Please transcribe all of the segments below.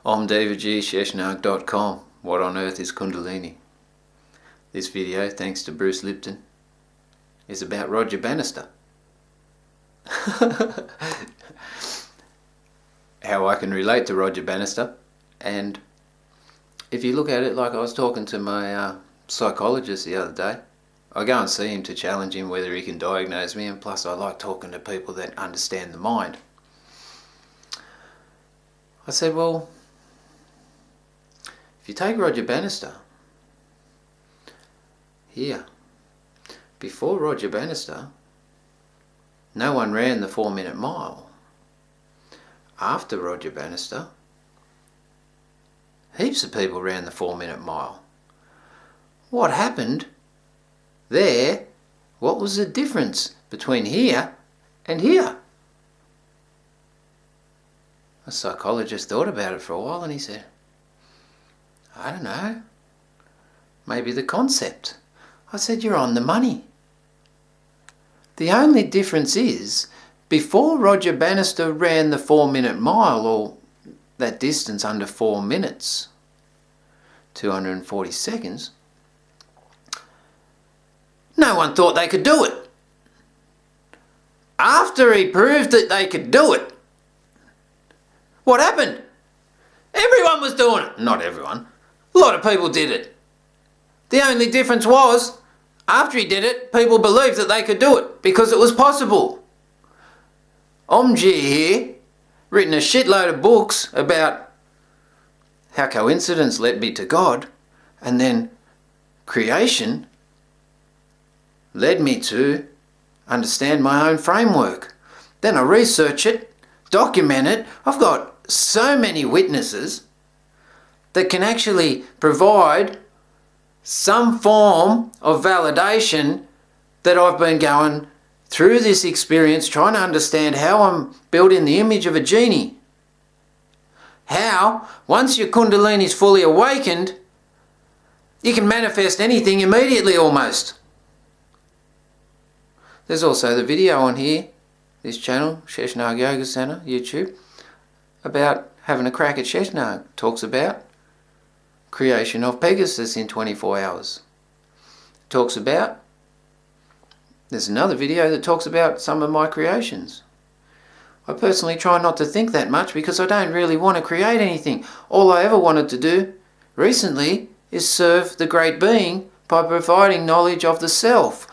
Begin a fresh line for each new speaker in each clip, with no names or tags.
omdevaji.com. What on earth is Kundalini? This video, thanks to Bruce Lipton, is about Roger Bannister. How I can relate to Roger Bannister. And if you look at it, like I was talking to my psychologist the other day, I go and see him to challenge him whether he can diagnose me, and plus I like talking to people that understand the mind. I said, well, if you take Roger Bannister, here, before Roger Bannister, no one ran the 4-minute mile. After Roger Bannister, heaps of people ran the 4-minute mile. What happened there? What was the difference between here and here? A psychologist thought about it for a while and he said, I don't know, maybe the concept. I said, you're on the money. The only difference is, before Roger Bannister ran the 4-minute mile, or that distance under 4 minutes, 240 seconds, no one thought they could do it. After he proved that they could do it, what happened? Everyone was doing it. Not everyone. A lot of people did it. The only difference was, after he did it, people believed that they could do it because it was possible. Omji here, written a shitload of books about how coincidence led me to God, and then creation led me to understand my own framework. Then I research it, document it. I've got so many witnesses that can actually provide some form of validation that I've been going through this experience, trying to understand how I'm built in the image of a genie. How, once your Kundalini is fully awakened, you can manifest anything immediately almost. There's also the video on here, this channel, Sheshnag Yoga Center, YouTube, about having a crack at Sheshnag. Talks about creation of Pegasus in 24 hours. Talks about, there's another video that talks about some of my creations. I personally try not to think that much because I don't really want to create anything. All I ever wanted to do recently is serve the great being by providing knowledge of the self.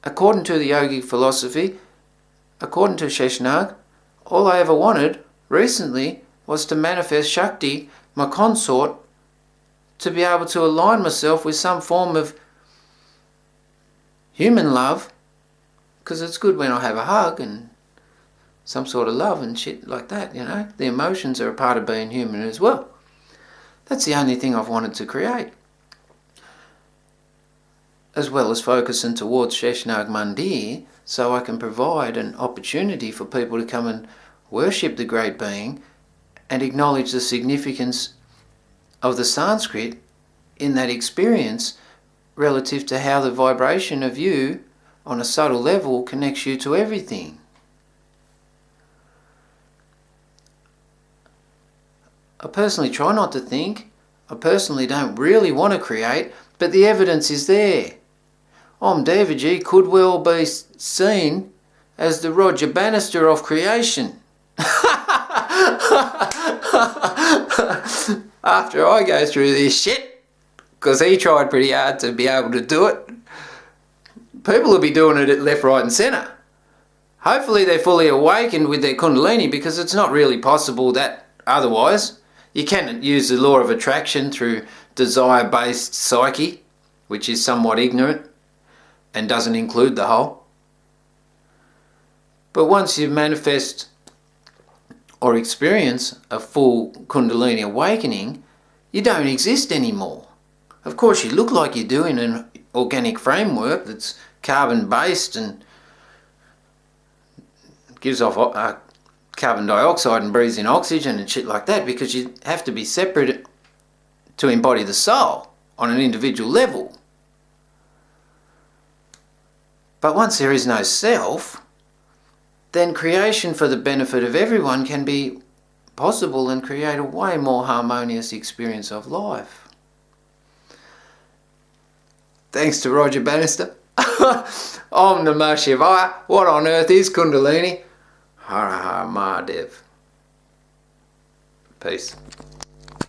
According to the yogic philosophy, according to Sheshnag, all I ever wanted recently was to manifest Shakti, my consort, to be able to align myself with some form of human love, because it's good when I have a hug and some sort of love and shit like that, you know. The emotions are a part of being human as well. That's the only thing I've wanted to create. As well as focusing towards Sheshnag Mandir, so I can provide an opportunity for people to come and worship the great being and acknowledge the significance of the Sanskrit in that experience relative to how the vibration of you on a subtle level connects you to everything. I personally try not to think. I personally don't really want to create, but the evidence is there. Omdevaji could well be seen as the Roger Bannister of creation. After I go through this shit, because he tried pretty hard to be able to do it, people will be doing it at left, right and centre. Hopefully they're fully awakened with their Kundalini, because it's not really possible that otherwise. You can use the law of attraction through desire-based psyche, which is somewhat ignorant and doesn't include the whole. But once you manifest or experience a full Kundalini awakening, you don't exist anymore. Of course you look like you do in an organic framework that's carbon-based and gives off carbon dioxide and breathes in oxygen and shit like that, because you have to be separate to embody the soul on an individual level. But once there is no self, then creation for the benefit of everyone can be possible and create a way more harmonious experience of life. Thanks to Roger Bannister. Om Namah Shivaya. What on earth is Kundalini? Har Har Mahadev. Peace.